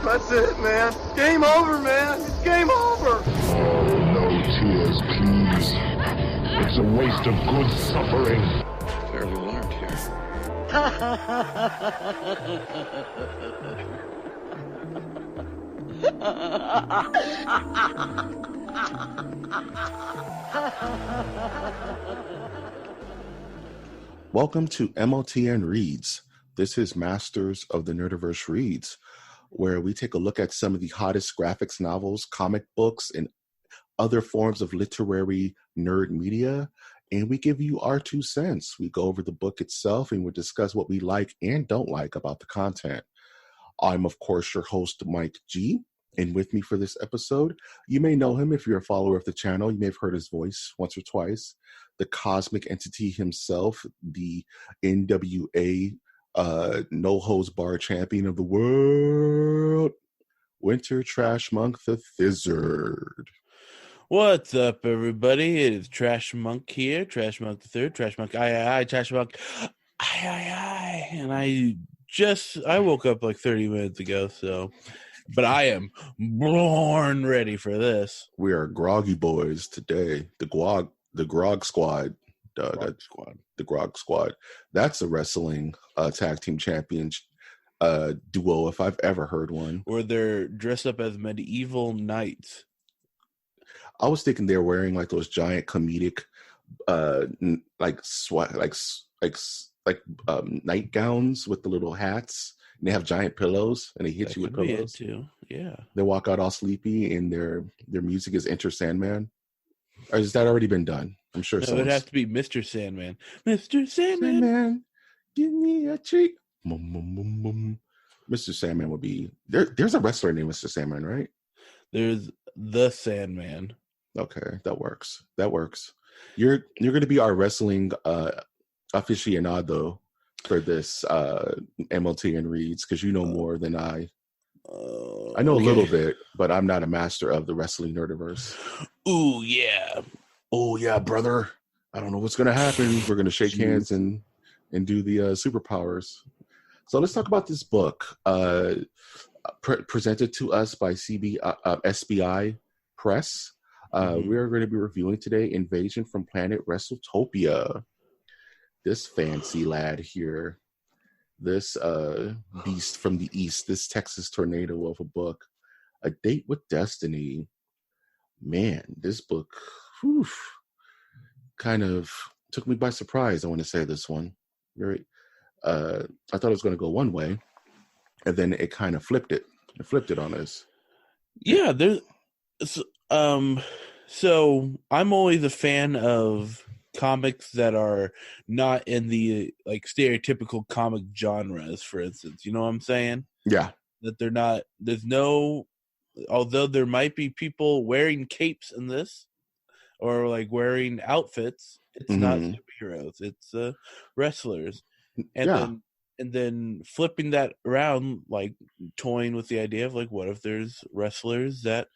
That's it, man. Game over, man. It's game over. No tears, please. It's a waste of good suffering. Fairly learned here. Welcome to MOTN Reads. This is Masters of the Nerdiverse Reads, where we take a look at some of the hottest graphics novels, comic books, and other forms of literary nerd media, and we give you our 2 cents. We go over the book itself, and we discuss what we like and don't like about the content. I'm, of course, your host, Mike G., and with me for this episode, you may know him if you're a follower of the channel. You may have heard his voice once or twice. The cosmic entity himself, the NWA No Hose Bar champion of the world, Winter Trash Monk the Thizzard. What's up, everybody? It is Trash Monk here. Trash Monk the Third. Trash Monk, aye, Trash Monk, aye. And I woke up like 30 minutes ago, but I am born ready for this. We are groggy boys today. The Grog Squad. The Grog Squad. That's a wrestling tag team champions duo, if I've ever heard one. Or they're dressed up as medieval knights. I was thinking they're wearing like those giant comedic, nightgowns with the little hats, and they have giant pillows, and they hit you with pillows too. Yeah, they walk out all sleepy, and their music is Enter Sandman. Or has that already been done? I'm sure. No, it has to be Mr. Sandman. Mr. Sandman, give me a treat. Mr. Sandman would be there. There's a wrestler named Mr. Sandman, right? There's the Sandman. Okay, that works. You're going to be our wrestling aficionado for this MOTN Reads, because you know more than I. I know a little bit, but I'm not a master of the wrestling nerdiverse. Ooh, yeah. Oh, yeah, brother. I don't know what's going to happen. We're going to shake hands and do the superpowers. So let's talk about this book presented to us by SBI Press. We are going to be reviewing today Invasion from Planet Wrestletopia. This fancy lad here, this beast from the East, this Texas tornado of a book, A Date with Destiny. Man, this book kind of took me by surprise. I want to say this one. I thought it was going to go one way, and then it kind of flipped it. It flipped it on us. Yeah, so I'm always a fan of comics that are not in the like stereotypical comic genres, for instance. You know what I'm saying? Yeah. That they're not, although there might be people wearing capes in this or like wearing outfits, it's not superheroes, it's wrestlers. And then flipping that around, like toying with the idea of like, what if there's wrestlers that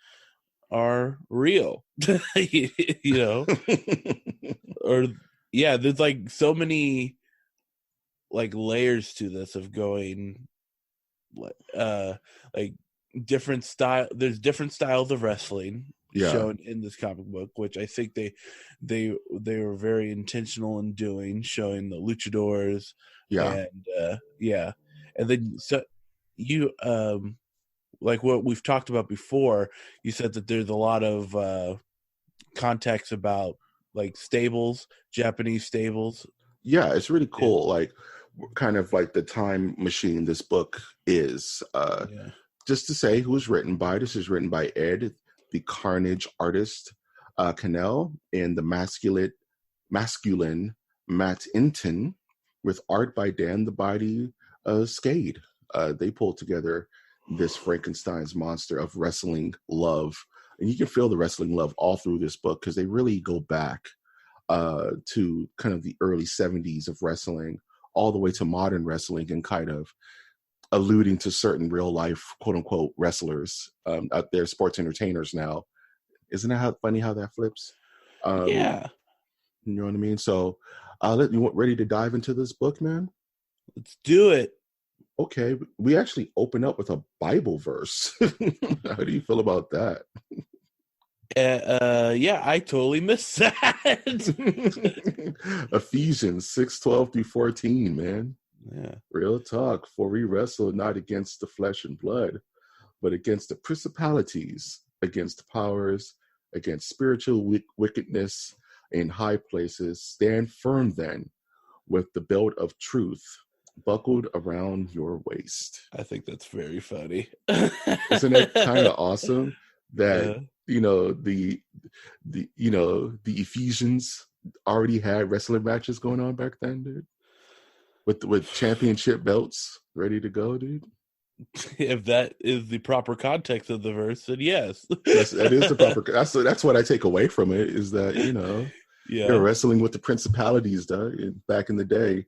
are real? You know? Or there's like so many like layers to this of going like different style. There's different styles of wrestling shown in this comic book, which I think they were very intentional in doing, showing the luchadors. And then so you like what we've talked about before, you said that there's a lot of context about like stables, Japanese stables. Yeah, it's really cool. Like kind of like the time machine this book is. Just to say who is written by, this is written by Ed, the Carnage artist, Cannell, and the masculine Matt Inton, with art by Dan the Body Skade. They pulled together this Frankenstein's monster of wrestling love. And you can feel the wrestling love all through this book, because they really go back to kind of the early 70s of wrestling, all the way to modern wrestling, and kind of alluding to certain real life, quote unquote, wrestlers out there, sports entertainers now. Isn't that funny how that flips? Yeah. You know what I mean? So you ready to dive into this book, man? Let's do it. okay, we actually open up with a Bible verse. How do you feel about that? Yeah, I totally missed that. Ephesians 6:12-14, man. Yeah. Real talk. For we wrestle not against the flesh and blood, but against the principalities, against powers, against spiritual wickedness in high places. Stand firm then, with the belt of truth buckled around your waist. I think that's very funny. Isn't it kind of awesome that the Ephesians already had wrestling matches going on back then, dude? With championship belts ready to go, dude. If that is the proper context of the verse, then yes. That is the proper. That's what I take away from it, is that they were wrestling with the principalities, back in the day,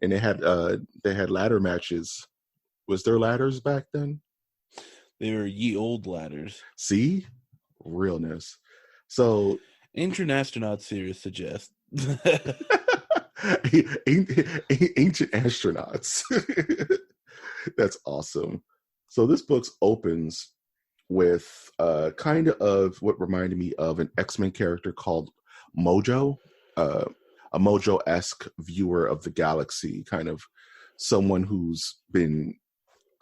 and they had ladder matches. Was there ladders back then? They were ye old ladders. See, realness. So Ancient Astronaut series suggests ancient astronauts. That's awesome. So this book opens with kind of what reminded me of an X-Men character called Mojo, a Mojo-esque viewer of the galaxy, kind of someone who's been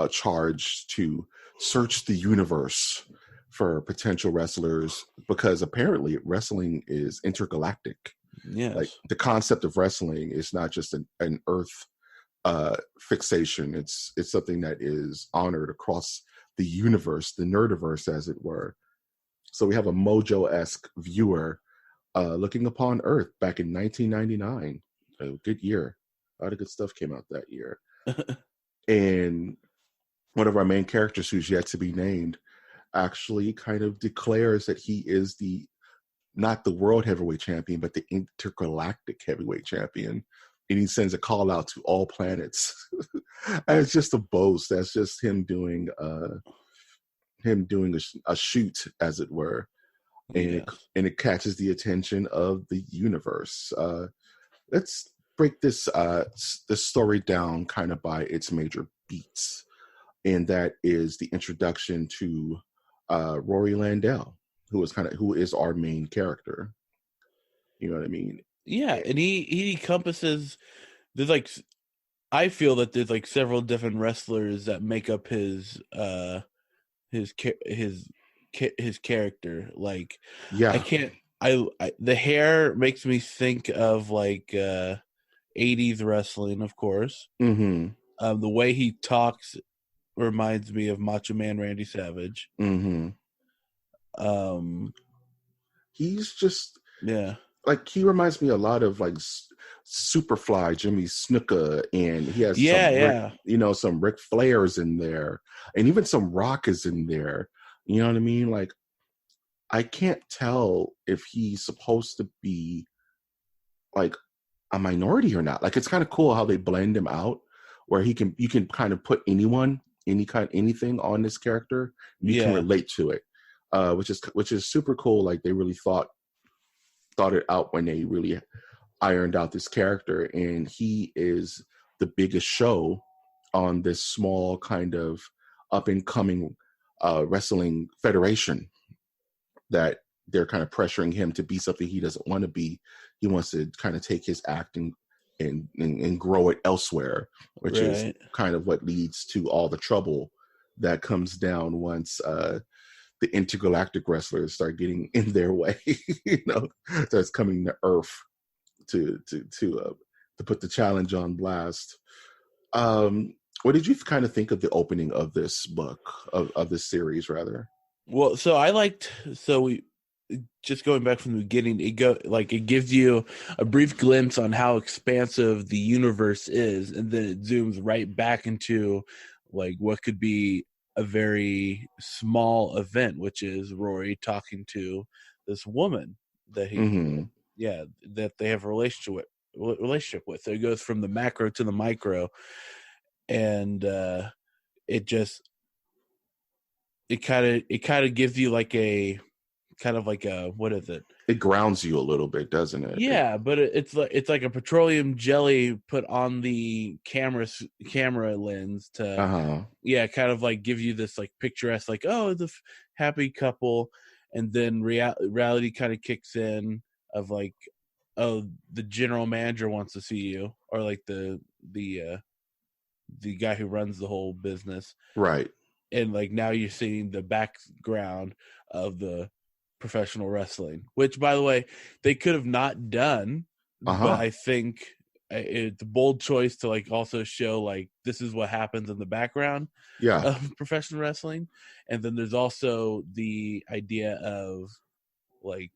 charged to search the universe for potential wrestlers, because apparently wrestling is intergalactic. Yes. Like, the concept of wrestling is not just an Earth fixation. It's something that is honored across the universe, the nerdiverse, as it were. So we have a Mojo-esque viewer looking upon Earth back in 1999. A good year. A lot of good stuff came out that year. And one of our main characters, who's yet to be named, actually kind of declares that he is not the world heavyweight champion, but the intergalactic heavyweight champion. And he sends a call out to all planets. And it's just a boast. That's just him doing a shoot, as it were. And it catches the attention of the universe. Let's break this story down kind of by its major beats. And that is the introduction to Rory Landell, who is our main character. You know what I mean? Yeah, and he encompasses. I feel that there's several different wrestlers that make up his character. The hair makes me think of 80s wrestling, of course. Mm-hmm. The way he talks reminds me of Macho Man Randy Savage. Mm-hmm. He's just he reminds me a lot of Superfly Jimmy Snuka, and he has some Ric Flairs in there, and even some Rock is in there. You know what I mean? I can't tell if he's supposed to be a minority or not. It's kind of cool how they blend him out, where you can kind of put anything on this character, you can relate to it, which is super cool. They really thought it out when they really ironed out this character, and he is the biggest show on this small kind of up and coming wrestling federation, that they're kind of pressuring him to be something he doesn't want to be. He wants to kind of take his acting and grow it elsewhere, which is kind of what leads to all the trouble that comes down once the intergalactic wrestlers start getting in their way. Starts coming to Earth to put the challenge on blast. What did you kind of think of the opening of this book, of this series, rather? Well, we just going back from the beginning, it gives you a brief glimpse on how expansive the universe is, and then it zooms right back into what could be a very small event, which is Rory talking to this woman that that they have a relationship with. So it goes from the macro to the micro, and it kind of gives you a kind of like a, what is it? It grounds you a little bit, doesn't it? Yeah, but it's like a petroleum jelly put on the camera lens to kind of like give you this like picturesque, like, oh, the happy couple, and then reality kind of kicks in of like, oh, the general manager wants to see you, or like the guy who runs the whole business, right? And like now you're seeing the background of the professional wrestling, which, by the way, they could have not done, but I think it's a bold choice to like also show like this is what happens in the background of professional wrestling. And then there's also the idea of like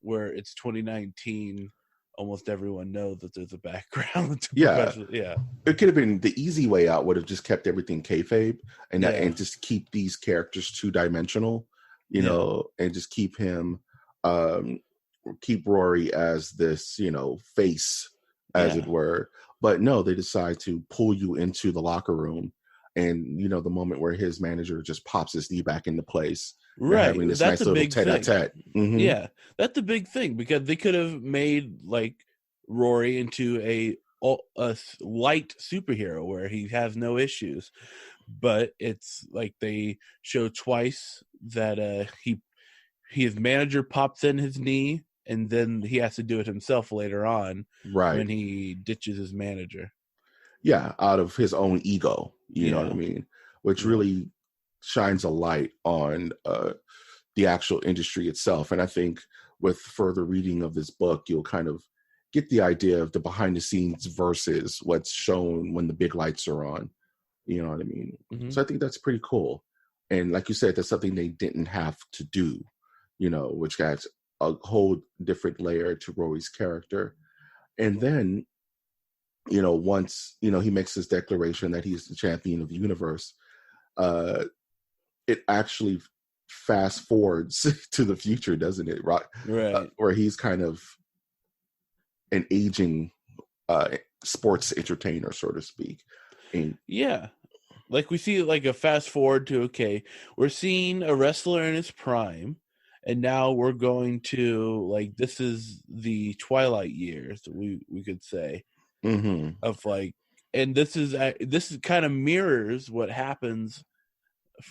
where it's 2019, almost everyone knows that there's a background to professional. It could have been the easy way out, would have just kept everything kayfabe and just keep these characters two-dimensional, you know, and just keep him keep Rory as this, you know, face, as it were. But no, they decide to pull you into the locker room, and you know, the moment where his manager just pops his knee back into place, right? Having this That's nice a little big tete-a-tete. thing. Yeah, that's a big thing, because they could have made like Rory into a light superhero where he has no issues, but it's like they show twice that his manager pops in his knee, and then he has to do it himself later on, right, when he ditches his manager. Yeah, out of his own ego, you know what I mean? Which really shines a light on the actual industry itself. And I think with further reading of this book, you'll kind of get the idea of the behind the scenes versus what's shown when the big lights are on. You know what I mean? Mm-hmm. So I think that's pretty cool. And like you said, that's something they didn't have to do, you know, which adds a whole different layer to Rory's character. And then, you know, once, you know, he makes his declaration that he's the champion of the universe, it actually fast forwards to the future, doesn't it? Right. Where he's kind of an aging sports entertainer, so to speak. And like we see like a fast forward to, okay, we're seeing a wrestler in his prime, and now we're going to like, this is the twilight years, we could say, of like, and this is kind of mirrors what happens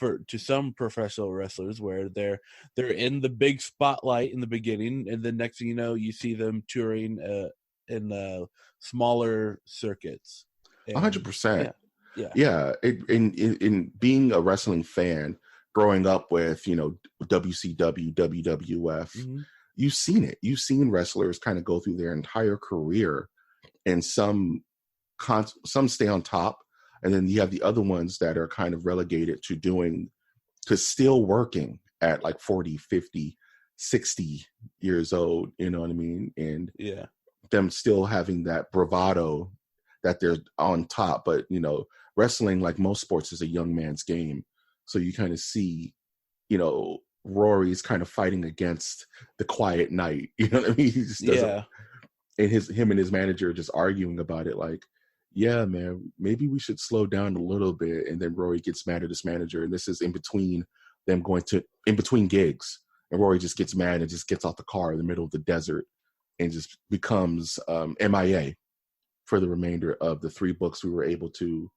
to some professional wrestlers, where they're in the big spotlight in the beginning, and then next thing you know, you see them touring in smaller circuits. 100%. In being a wrestling fan, growing up with, you know, WCW, WWF, you've seen it. You've seen wrestlers kind of go through their entire career, and some stay on top, and then you have the other ones that are kind of relegated to still working at like 40, 50, 60 years old, you know what I mean? And them still having that bravado that they're on top. But, you know, wrestling, like most sports, is a young man's game. So you kind of see, you know, Rory's kind of fighting against the quiet night. You know what I mean? He just doesn't. And him and his manager just arguing about it, like, yeah, man, maybe we should slow down a little bit. And then Rory gets mad at his manager, and this is in between gigs. And Rory just gets mad and just gets out the car in the middle of the desert and just becomes MIA for the remainder of the 3 books we were able to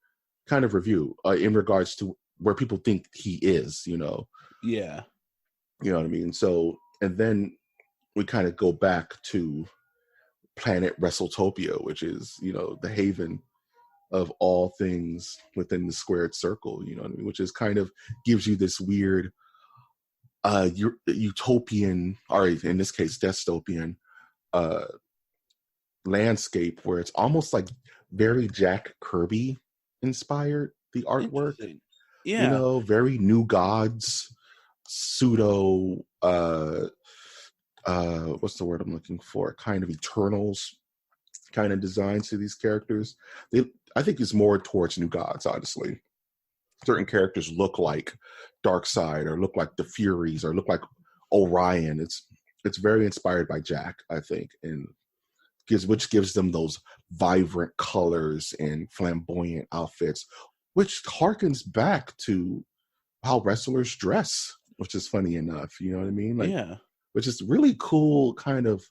kind of review in regards to where people think he is, you know? Yeah. You know what I mean? So, and then we kind of go back to planet Wrestletopia, which is, you know, the haven of all things within the squared circle, you know what I mean? Which is kind of gives you this weird utopian, or in this case, dystopian landscape, where it's almost like very Jack Kirby inspired, the artwork. Yeah. You know, very New Gods, pseudo what's the word I'm looking for? Kind of Eternals kind of designs to these characters. I think it's more towards New Gods, honestly. Certain characters look like Darkseid, or look like the Furies, or look like Orion. It's very inspired by Jack, I think, and which gives them those vibrant colors and flamboyant outfits, which harkens back to how wrestlers dress. which is funny enough. You know what I mean? Like, yeah. which is really cool kind of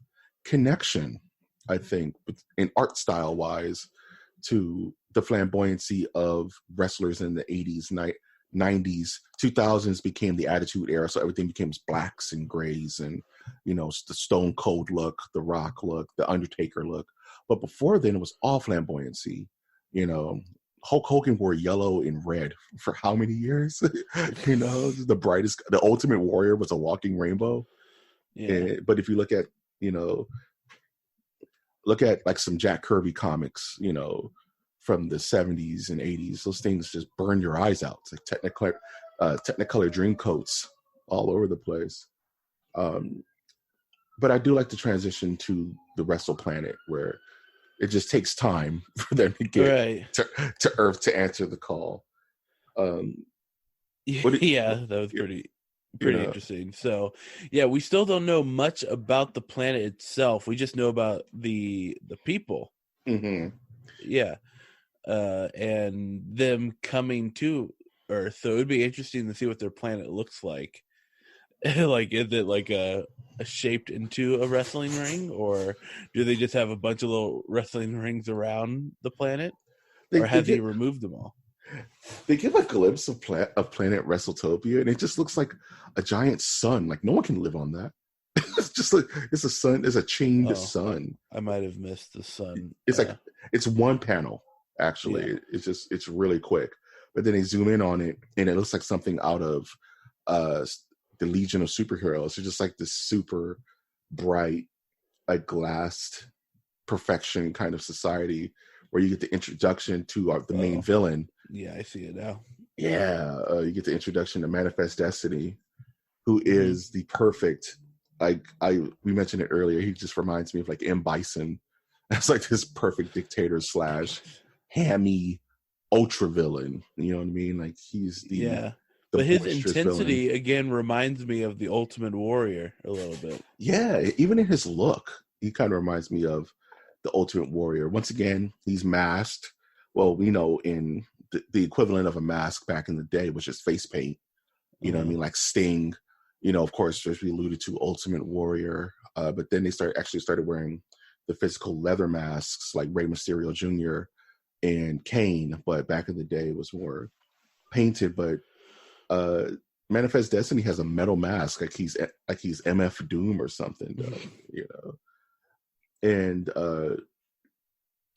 connection, I think, in art style wise, to the flamboyancy of wrestlers in the 80s, 90s, 2000s became the Attitude Era. So everything became blacks and grays and, you know, the Stone Cold look, the Rock look, the Undertaker look. But before then, it was all flamboyancy. You know, Hulk Hogan wore yellow and red for how many years? You know, the Ultimate Warrior was a walking rainbow. Yeah. But if you look at, you know, like some Jack Kirby comics, you know, from the 70s and 80s, those things just burn your eyes out. It's like Technicolor dream coats all over the place. But I do like the transition to the Wrestle Planet, where it just takes time for them to get to Earth to answer the call. Yeah, that was pretty interesting. So, yeah, we still don't know much about the planet itself. We just know about the people. Mm-hmm. Yeah. And them coming to Earth. So it would be interesting to see what their planet looks like. Like, is it like a shaped into a wrestling ring, or do they just have a bunch of little wrestling rings around the planet, or has he removed them all? They give a glimpse of planet Wrestletopia, and it just looks like a giant sun. Like, no one can live on that. It's just like it's a sun. It's a chained sun. I might have missed the sun. It's like it's one panel. Actually, yeah. It's really quick. But then they zoom in on it, and it looks like something out of the Legion of Superheroes. It's just like this super bright, like glassed perfection kind of society where you get the introduction to the main villain. Yeah, I see it now. Yeah, you get the introduction to Manifest Destiny, who is the perfect. We mentioned it earlier. He just reminds me of like M. Bison. That's like this perfect dictator / hammy ultra villain. You know what I mean? Like he's the but his intensity villain. Again reminds me of the Ultimate Warrior a little bit. Yeah, even in his look, he kind of reminds me of the Ultimate Warrior. Once again, he's masked. Well, we know in the equivalent of a mask back in the day, which is face paint. You know what I mean? Like Sting. You know, of course, as we alluded to, Ultimate Warrior. But then they started wearing the physical leather masks like Rey Mysterio Jr. and Kane. But back in the day, it was more painted. But Manifest Destiny has a metal mask, like he's MF Doom or something. You know, and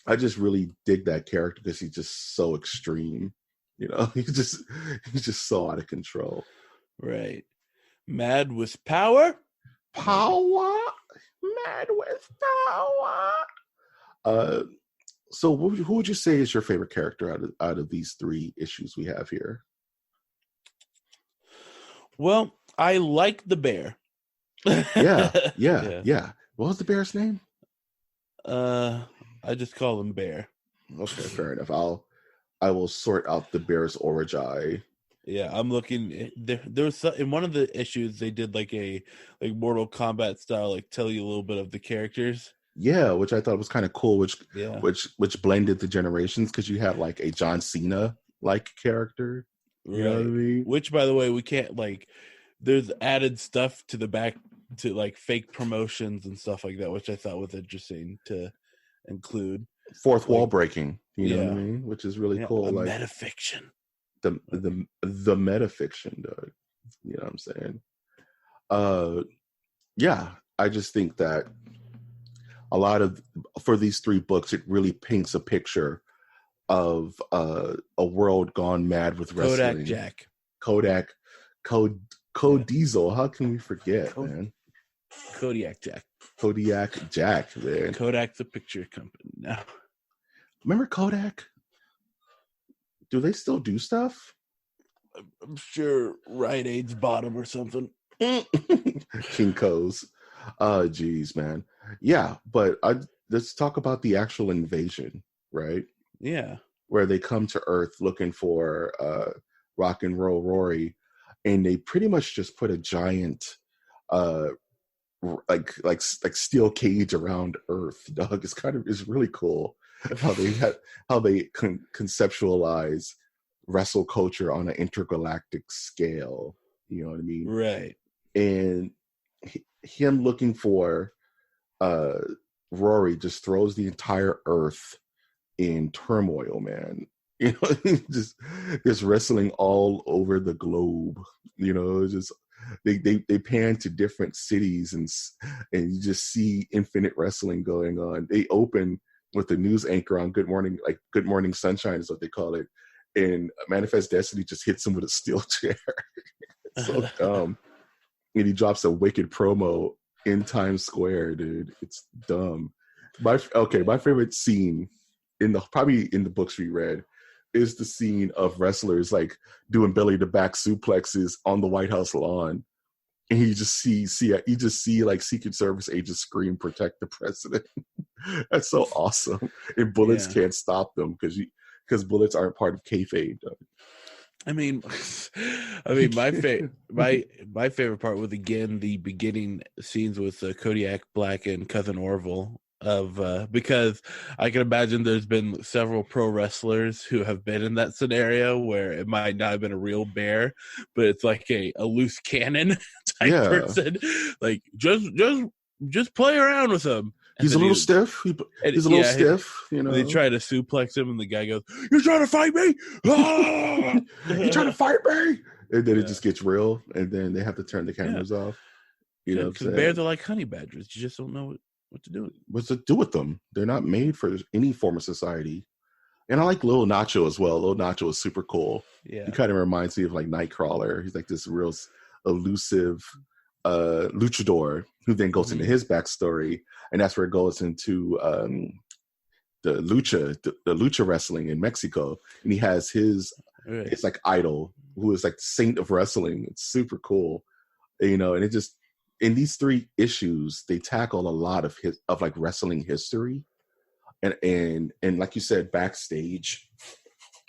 I just really dig that character because he's just so extreme. You know, he's just so out of control. Right. Mad with power. Mad with power. So who would you say is your favorite character out of these 3 issues we have here? Well, I like the bear. Yeah. What was the bear's name? I just call him Bear. Okay, fair enough. I will sort out the bear's origin. Yeah, I'm looking. There was in one of the issues they did like a Mortal Kombat style, like tell you a little bit of the characters. Yeah, which I thought was kind of cool. Which blended the generations because you had like a John Cena like character. You know what I mean? Which, by the way, we can't there's added stuff to the back to like fake promotions and stuff like that, which I thought was interesting to include. Fourth wall breaking. You know what I mean? Which is really cool. Like metafiction. The metafiction, dog. You know what I'm saying? Yeah, I just think that for these 3 books, it really paints a picture of a world gone mad with wrestling. Kodak Diesel. How can we forget, man? Kodiak Jack, man. Kodak's the picture company now. Remember Kodak? Do they still do stuff? I'm sure Rite Aid's bottom or something. Kinko's. Geez, man. Yeah, but let's talk about the actual invasion, right? Yeah. Where they come to Earth looking for Rock and Roll Rory, and they pretty much just put a giant like steel cage around Earth. Dog, it's really cool how they conceptualize wrestle culture on an intergalactic scale. You know what I mean? Right. And him looking for Rory just throws the entire earth in turmoil, man. You know, just wrestling all over the globe. You know, just they pan to different cities and you just see infinite wrestling going on. They open with the news anchor on Good Morning Sunshine is what they call it, and Manifest Destiny just hits him with a steel chair. It's so dumb. And he drops a wicked promo in Times Square, dude. It's dumb. My favorite scene probably in the books we read is the scene of wrestlers like doing belly to back suplexes on the White House lawn, and you just see like Secret Service agents scream, "Protect the president." That's so awesome. And bullets can't stop them because bullets aren't part of kayfabe. I mean, my favorite part was again the beginning scenes with Kodiak Black and Cousin Orville because I can imagine there's been several pro wrestlers who have been in that scenario where it might not have been a real bear, but it's like a loose cannon type person. Like just play around with him. He's a little stiff. He's a little stiff, you know. They try to suplex him, and the guy goes, "You're trying to fight me? Ah! You're trying to fight me?" And then it just gets real, and then they have to turn the cameras off. You know, because bears are like honey badgers. You just don't know what to do. What's to do with them? They're not made for any form of society. And I like Lil Nacho as well. Lil Nacho is super cool. Yeah, he kind of reminds me of like Nightcrawler. He's like this real elusive luchador who then goes into his backstory, and that's where it goes into the lucha wrestling in Mexico, and he has his it's like idol who is like the saint of wrestling. It's super cool, you know. And it just in these 3 issues they tackle a lot of like wrestling history and like you said, backstage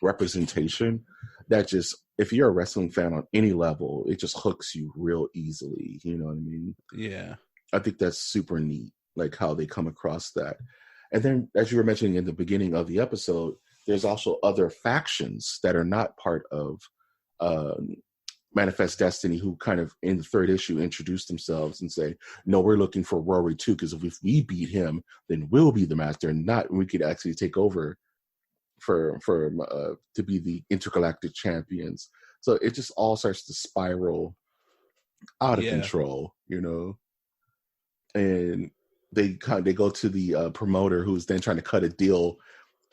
representation that just, if you're a wrestling fan on any level, it just hooks you real easily. You know what I mean? Yeah. I think that's super neat, like how they come across that. And then, as you were mentioning in the beginning of the episode, there's also other factions that are not part of Manifest Destiny who kind of, in the 3rd issue, introduce themselves and say, no, we're looking for Rory too, because if we beat him, then we'll be the master, and we could actually take over to be the intergalactic champions. So it just all starts to spiral out of control, you know. And they go to the promoter, who's then trying to cut a deal,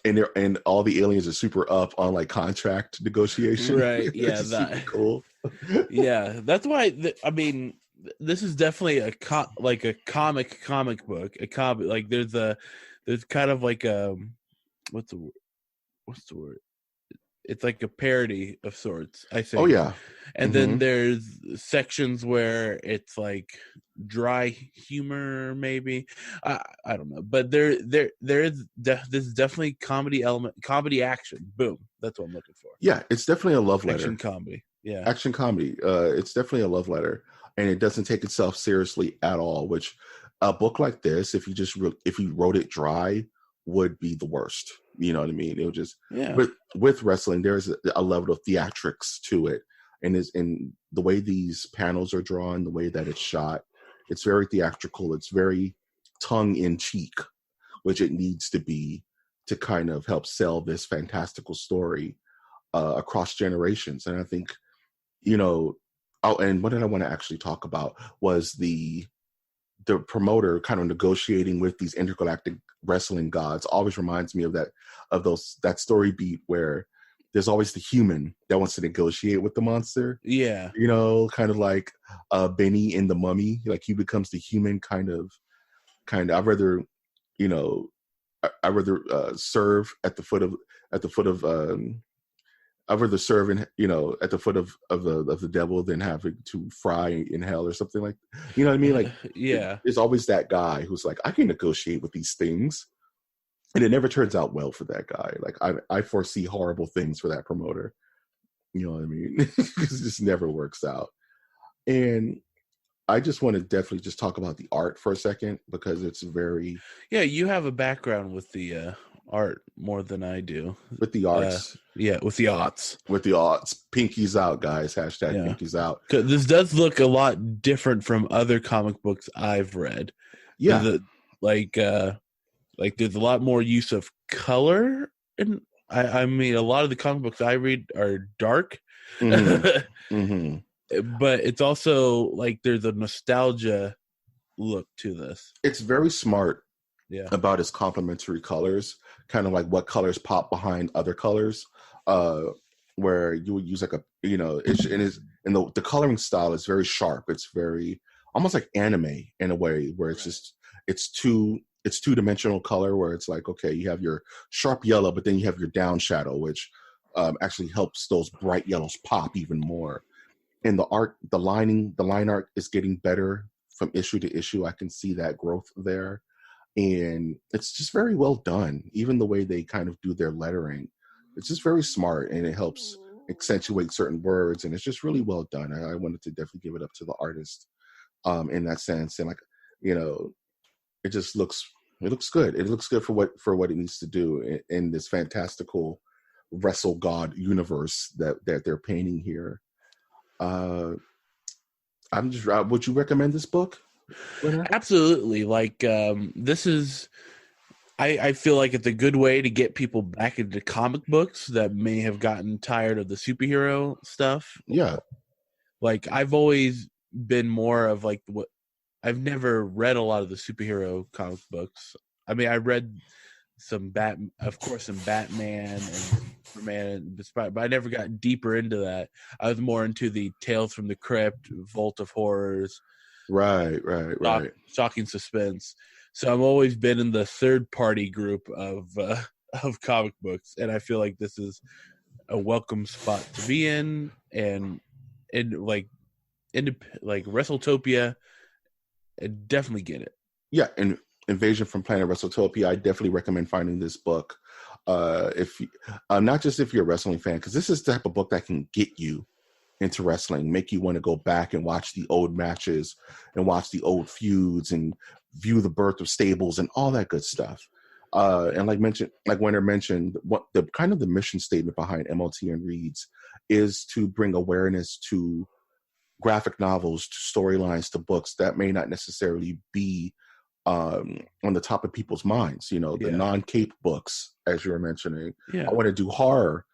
and all the aliens are super up on like contract negotiation. Right? Yeah, super cool. Yeah, that's why. I mean, this is definitely a comic book. A comic, like there's kind of like what's the word? It's like a parody of sorts, I think. Oh yeah. And then there's sections where it's like dry humor, maybe. I don't know, but there is this definitely comedy element, comedy action. Boom, that's what I'm looking for. Yeah, it's definitely a love letter. Action comedy. Yeah, action comedy. It's definitely a love letter, and it doesn't take itself seriously at all. Which a book like this, if you wrote it dry, would be the worst. You know what I mean? It would just, with wrestling, there's a level of theatrics to it. And in the way these panels are drawn, the way that it's shot, it's very theatrical. It's very tongue in cheek, which it needs to be to kind of help sell this fantastical story across generations. And I think, you know, and what did I want to actually talk about was the promoter kind of negotiating with these intergalactic wrestling gods. Always reminds me of that story beat where there's always the human that wants to negotiate with the monster. Yeah. You know, kind of like Benny in The Mummy. Like he becomes the human kind of I'd rather, you know, serve at the foot of I'd rather serve in, you know, at the foot of the devil than having to fry in hell or something like, you know what I mean? Like, there's always that guy who's like, I can negotiate with these things, and it never turns out well for that guy. Like, I foresee horrible things for that promoter. You know what I mean? Because it just never works out. And I just want to definitely just talk about the art for a second, because it's very. Yeah, you have a background with the art more than I do. With the arts. Yeah, with the arts. With the arts. Pinkies out, guys. Hashtag Yeah. pinkies out. This does look a lot different from other comic books I've read. Yeah. Like there's a lot more use of color, and I mean a lot of the comic books I read are dark. Mm-hmm. But it's also like there's a nostalgia look to this. It's very smart about its complementary colors, kind of like what colors pop behind other colors, where you would use like a, you know, the coloring style is very sharp. It's very almost like anime in a way, where it's just it's two-dimensional color, where it's like, okay, you have your sharp yellow, but then you have your down shadow, which actually helps those bright yellows pop even more. And the art, the line art is getting better from issue to issue. I can see that growth there. And it's just very well done. Even the way they kind of do their lettering, it's just very smart, and it helps accentuate certain words. And it's just really well done. I wanted to definitely give it up to the artist in that sense. And like, you know, it looks good. It looks good for what it needs to do in this fantastical Wrestle God universe that they're painting here. Would you recommend this book? Absolutely. Like this is, I feel like it's a good way to get people back into comic books that may have gotten tired of the superhero stuff. Yeah. Like I've always been more of like I've never read a lot of the superhero comic books. I mean, I read some Batman and Superman, but I never got deeper into that. I was more into the Tales from the Crypt, Vault of Horrors, right, shocking suspense. So I've always been in the third party group of comic books, and I feel like this is a welcome spot to be in, and like Wrestletopia, definitely get it. Yeah, and Invasion from Planet Wrestletopia, I definitely recommend finding this book. If not just if you're a wrestling fan, because this is the type of book that can get you into wrestling, make you want to go back and watch the old matches and watch the old feuds and view the birth of stables and all that good stuff. And like Winter mentioned, what the kind of the mission statement behind MOTN Reads is to bring awareness to graphic novels, to storylines, to books that may not necessarily be on the top of people's minds, you know, the non-cape books, as you were mentioning. I want to do horror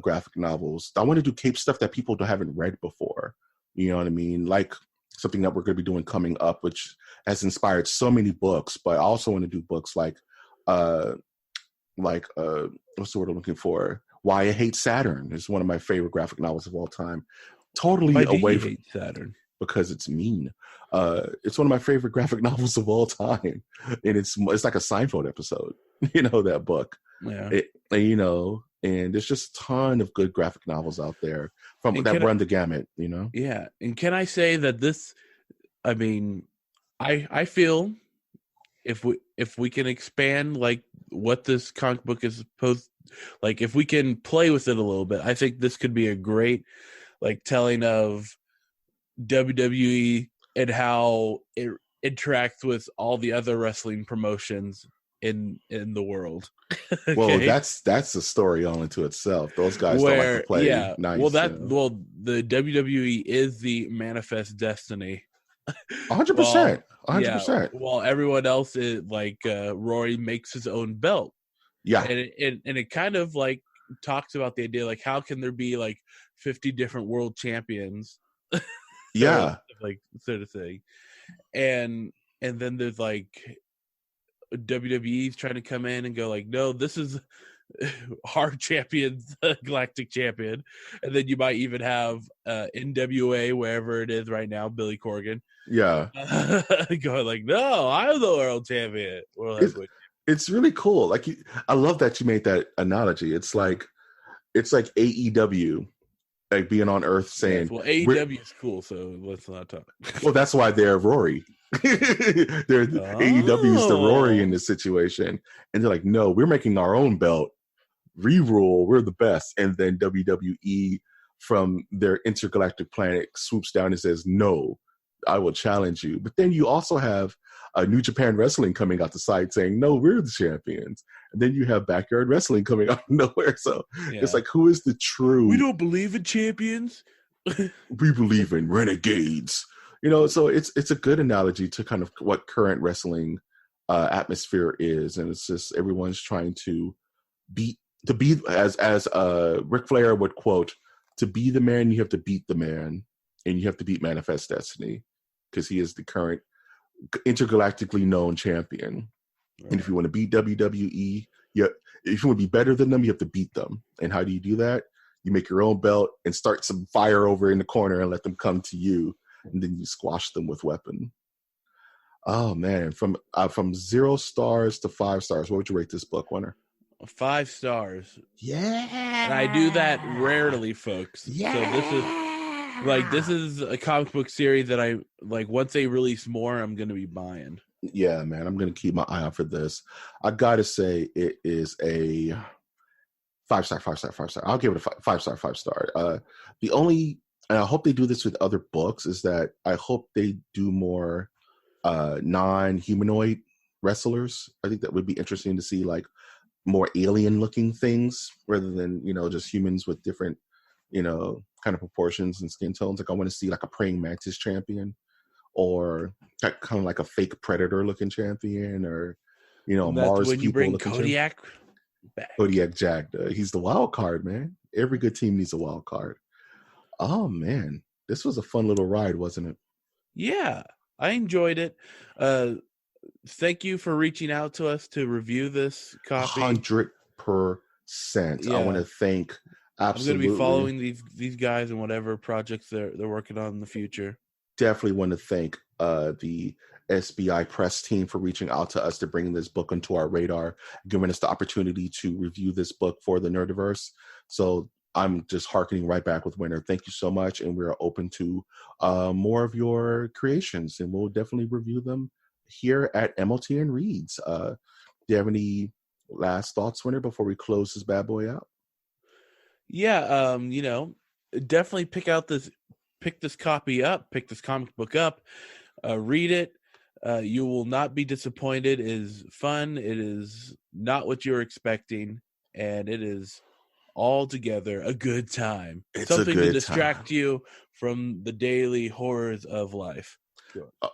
graphic novels. I want to do cape stuff that people haven't read before. You know what I mean? Like something that we're going to be doing coming up, which has inspired so many books. But I also want to do books like what's the word I'm looking for? Why I Hate Saturn is one of my favorite graphic novels of all time. Totally away from Saturn. Because it's mean. It's one of my favorite graphic novels of all time, and it's like a Seinfeld episode. You know, that book. Yeah. And there's just a ton of good graphic novels out there that run the gamut. You know. Yeah, and can I say that this? I mean, I feel if we can expand like what this comic book is supposed, like if we can play with it a little bit, I think this could be a great like telling of WWE and how it interacts with all the other wrestling promotions in the world. Okay? Well, that's a story all into itself. Those guys don't like to play nice. Well, the WWE is the manifest destiny. 100%. 100%. While everyone else is like Rory makes his own belt. Yeah. And it kind of like talks about the idea like how can there be like 50 different world champions? Yeah. Like sort of thing. And then there's like WWE's trying to come in and go like, no, this is our champion, galactic champion. And then you might even have NWA, wherever it is right now, Billy Corgan. Yeah. Going like, no, I'm the world champion. It's really cool. Like I love that you made that analogy. It's like AEW, like being on Earth saying, well, AEW is cool, so let's not talk. Well, that's why they're Rory. AEW's the Rory in this situation. And they're like, no, we're making our own belt. Rule, we're the best. And then WWE from their intergalactic planet swoops down and says, no, I will challenge you. But then you also have New Japan Wrestling coming out the side saying, no, we're the champions. And then you have Backyard Wrestling coming out of nowhere. So it's like, who is the true? We don't believe in champions. We believe in renegades. So it's a good analogy to kind of what current wrestling atmosphere is. And it's just everyone's trying to be, as Ric Flair would quote, to be the man, you have to beat the man, and you have to beat Manifest Destiny, because he is the current intergalactically known champion. Right. And if you want to beat WWE, if you want to be better than them, you have to beat them. And how do you do that? You make your own belt and start some fire over in the corner and let them come to you, and then you squash them with weapon. Oh man, from 0 stars to 5 stars, what would you rate this book, Winner? 5 stars. Yeah. And I do that rarely, folks. Yeah. So this is a comic book series that I like. Once they release more, I'm going to be buying. Yeah, man. I'm going to keep my eye out for this. I got to say it is a 5-star. I'll give it a 5-star. The only, and I hope they do this with other books, is that I hope they do more non-humanoid wrestlers. I think that would be interesting to see, like, more alien looking things rather than, just humans with different, kind of proportions and skin tones. Like, I want to see like a praying mantis champion, or kind of like a fake predator looking champion, or, Mars when you people bring looking Kodiak back. Kodiak Jack, he's the wild card, man. Every good team needs a wild card. Oh man, this was a fun little ride, wasn't it? Yeah, I enjoyed it. Thank you for reaching out to us to review this copy. 100%. Yeah. I want to thank. Absolutely. I'm going to be following these guys and whatever projects they're working on in the future. Definitely want to thank the SBI press team for reaching out to us to bring this book onto our radar, giving us the opportunity to review this book for the Nerdiverse. So I'm just hearkening right back with Winter. Thank you so much, and we're open to more of your creations, and we'll definitely review them here at MOTN Reads. Do you have any last thoughts, Winter, before we close this bad boy out? Yeah, definitely pick this copy up, pick this comic book up, read it. You will not be disappointed. It is fun. It is not what you're expecting, and it is altogether a good time. It's something to distract you from the daily horrors of life.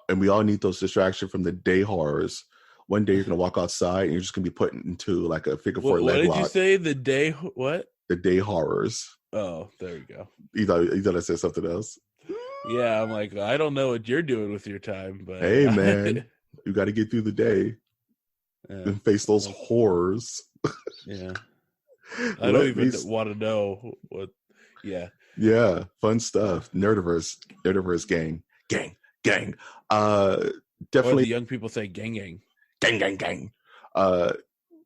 And we all need those distractions from the day horrors. One day you're going to walk outside and you're just going to be put into like a figure four leg lock. What did you say? The day what? The day horrors. Oh, there you go. You thought I said something else? Yeah, I'm like, I don't know what you're doing with your time, but hey, man, you got to get through the day and face those horrors. Yeah, I don't even want to know what. Yeah, fun stuff. Nerdiverse gang. Definitely, the young people say gang.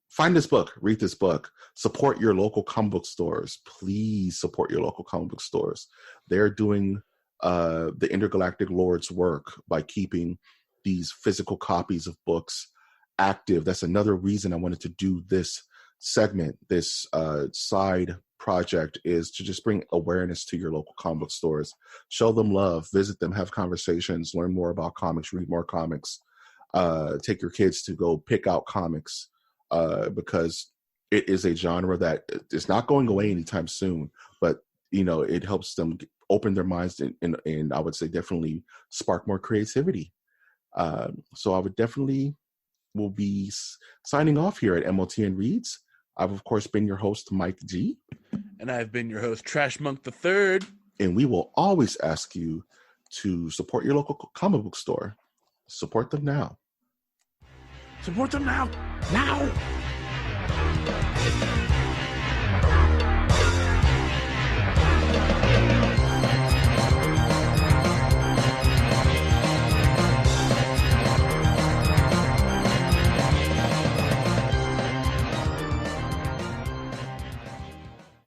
Find this book, read this book, support your local comic book stores. Please support your local comic book stores. They're doing the intergalactic lord's work by keeping these physical copies of books active. That's another reason I wanted to do this segment, this side project, is to just bring awareness to your local comic book stores. Show them love, visit them, have conversations, learn more about comics, read more comics, take your kids to go pick out comics, because it is a genre that is not going away anytime soon, but it helps them open their minds and I would say definitely spark more creativity. So I would definitely will be signing off here at MOTN Reads. I've, of course, been your host, Mike G. And I've been your host, Trash Monk III. And we will always ask you to support your local comic book store. Support them now. Support them now. Now!